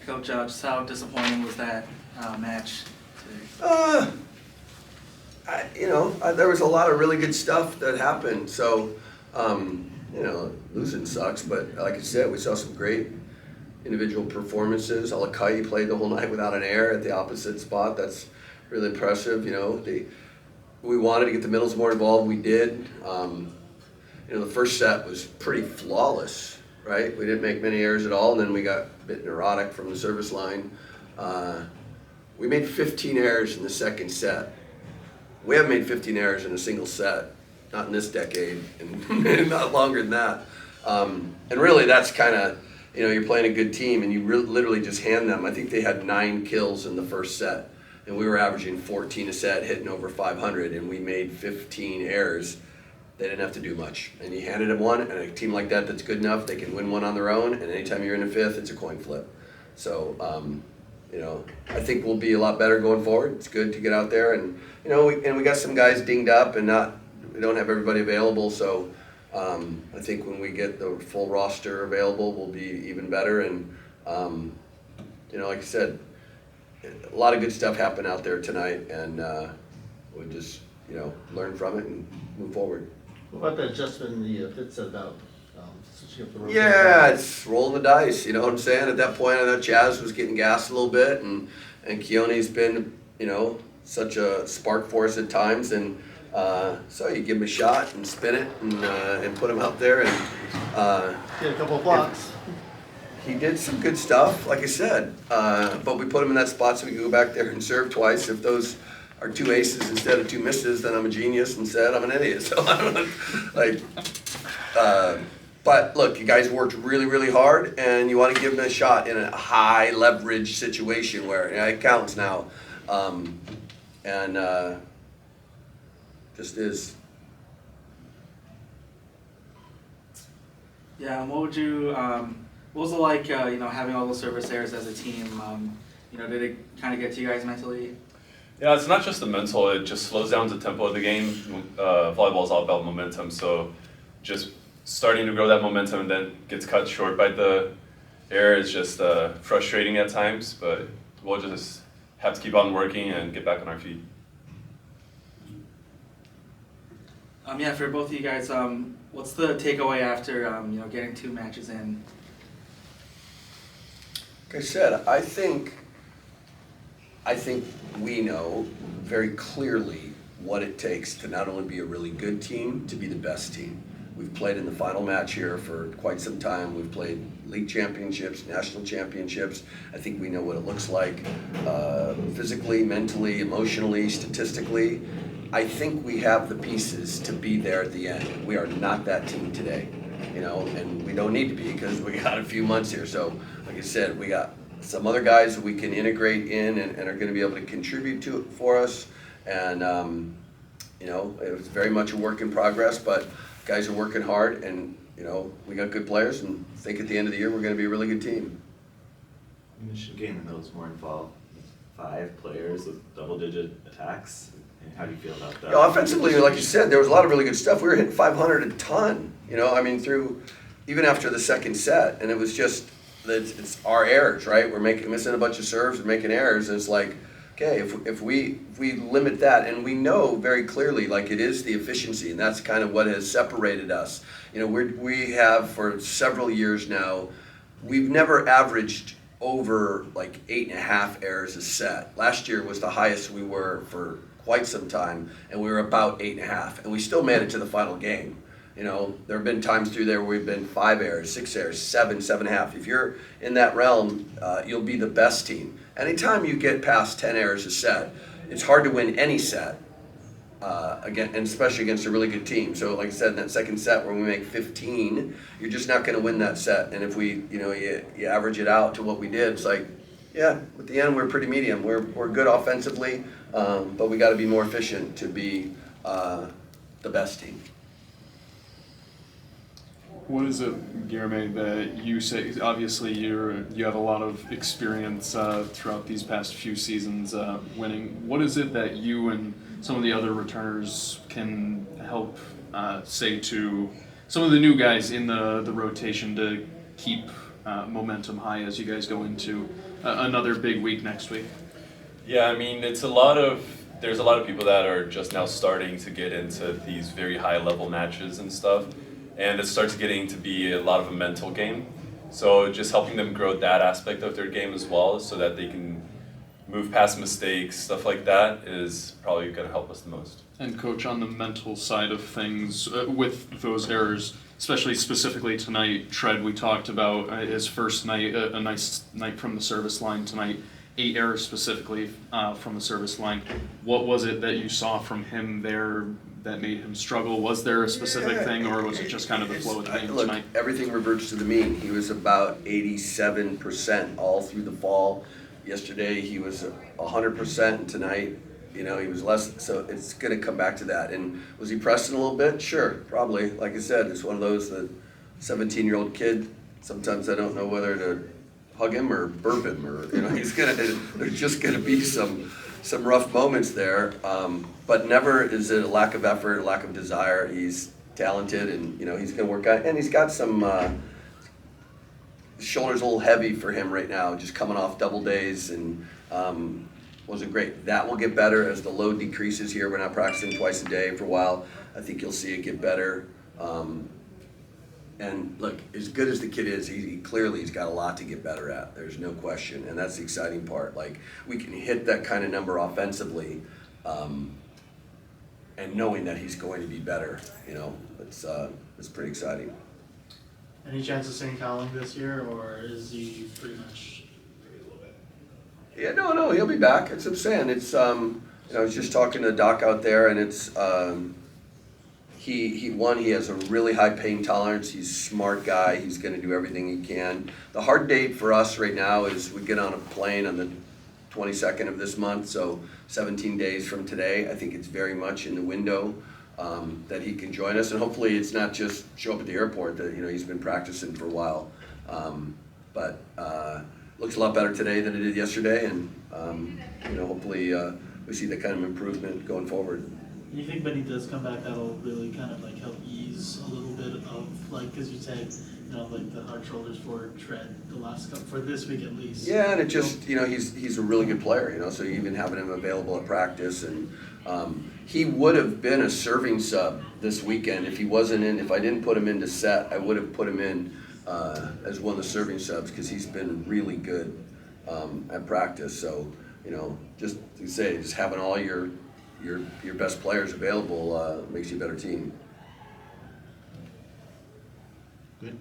Coach, just how disappointing was that match today? There was a lot of really good stuff that happened. So, losing sucks, but like I said, we saw some great individual performances. Hawai'i played the whole night without an error at the opposite spot. That's really impressive. We wanted to get the middles more involved. We did. The first set was pretty flawless, right? We didn't make many errors at all, and then we got a bit neurotic from the service line. We made 15 errors in the second set. We haven't made 15 errors in a single set, not in this decade, and not longer than that. And really, that's kind of, you're playing a good team, and you literally just hand them. I think they had 9 kills in the first set, and we were averaging 14 a set, hitting over 500, and we made 15 errors. They didn't have to do much, and you handed them one, and a team like that that's good enough, they can win one on their own, and anytime you're in the fifth, it's a coin flip. So, I think we'll be a lot better going forward. It's good to get out there, and we got some guys dinged up, and we don't have everybody available. So, I think when we get the full roster available, we'll be even better. And like I said, a lot of good stuff happened out there tonight, and we'll just learn from it and move forward. What about the adjustment in the Fitz said about switching up the rotation? Yeah, it's rolling the dice. You know what I'm saying? At that point, I thought Chaz was getting gassed a little bit, and Keone's been such a spark for us at times, and so you give him a shot and spin it and put him out there, and get a couple of blocks. He did some good stuff, like I said, but we put him in that spot so we could go back there and serve twice. If those are 2 aces instead of 2 misses, then I'm a genius. Instead, I'm an idiot. So I don't know, but look, you guys worked really, really hard, and you want to give them a shot in a high leverage situation where it counts now, and just is. Yeah, what was it like, having all those service errors as a team? Did it kind of get to you guys mentally? Yeah, it's not just the mental, it just slows down the tempo of the game. Volleyball is all about momentum, so just starting to grow that momentum and then gets cut short by the error is just frustrating at times, but we'll just have to keep on working and get back on our feet. For both of you guys, what's the takeaway after getting 2 matches in? Like I said, I think we know very clearly what it takes to not only be a really good team, to be the best team. We've played in the final match here for quite some time. We've played league championships, national championships. I think we know what it looks like physically, mentally, emotionally, statistically. I think we have the pieces to be there at the end. We are not that team today, and we don't need to be because we got a few months here. So, like I said, we got some other guys that we can integrate in and are going to be able to contribute to it for us. And, it was very much a work in progress, but guys are working hard, and, we got good players, and I think at the end of the year we're going to be a really good team. The Michigan in the middle is more involved. 5 players with double-digit attacks. How do you feel about that? Offensively, like you said, there was a lot of really good stuff. We were hitting 500 a ton, through even after the second set, and it was just it's our errors, right? We're missing a bunch of serves, we're making errors, and it's like, okay, if we limit that, and we know very clearly, like, it is the efficiency, and that's kind of what has separated us. We have for several years now, we've never averaged over like 8.5 errors a set. Last year was the highest we were for quite some time, and we were about 8.5, and we still made it to the final game. There have been times through there where we've been 5 errors, 6 errors, 7, 7.5. If you're in that realm, you'll be the best team. Anytime you get past 10 errors a set, it's hard to win any set, and especially against a really good team. So like I said, in that second set where we make 15, you're just not going to win that set. And if we, you average it out to what we did, it's like, yeah, at the end we're pretty medium. We're good offensively, but we got to be more efficient to be the best team. What is it, Guilherme, that you say? Obviously, you have a lot of experience throughout these past few seasons winning. What is it that you and some of the other returners can help say to some of the new guys in the rotation to keep momentum high as you guys go into another big week next week? Yeah, I mean, there's a lot of people that are just now starting to get into these very high level matches and stuff, and it starts getting to be a lot of a mental game. So just helping them grow that aspect of their game as well, so that they can move past mistakes, stuff like that, is probably going to help us the most. And coach, on the mental side of things, with those errors, especially specifically tonight, Tread, we talked about his first night, a nice night from the service line tonight, 8 errors specifically from the service line. What was it that you saw from him there that made him struggle? Was there a specific thing, or was it just kind of the flow of the game Look, tonight? everything reverts to the mean. He was about 87% all through the fall. Yesterday he was 100%, and tonight, he was less. So it's going to come back to that. And was he pressing a little bit? Sure, probably. Like I said, it's one of those that 17-year-old kid. Sometimes I don't know whether to hug him or burp him, or there's just gonna be some rough moments there. But never is it a lack of effort, a lack of desire. He's talented, and he's gonna work on. And he's got some shoulders a little heavy for him right now, just coming off double days, and wasn't great. That will get better as the load decreases here. We're not practicing twice a day for a while. I think you'll see it get better. And look, as good as the kid is, he's got a lot to get better at. There's no question, and that's the exciting part. Like, we can hit that kind of number offensively, and knowing that he's going to be better, it's pretty exciting. Any chance of St. Colin this year, or is he pretty much? Yeah, no, he'll be back. That's what I'm saying. It's I was just talking to Doc out there, and it's he has a really high pain tolerance. He's a smart guy. He's going to do everything he can. The hard date for us right now is we get on a plane on the 22nd of this month, so 17 days from today. I think it's very much in the window that he can join us, and hopefully it's not just show up at the airport. That he's been practicing for a while, but looks a lot better today than it did yesterday, and hopefully we see that kind of improvement going forward. Do you think when he does come back, that'll really kind of help ease a little bit of because you said the hard shoulders for Tread the last couple for this week at least. Yeah, and it just he's a really good player, so even having him available at practice, and he would have been a serving sub this weekend if he wasn't in. If I didn't put him into set, I would have put him in as one of the serving subs because he's been really good at practice. So just to say, just having all your best players available makes you a better team. Good.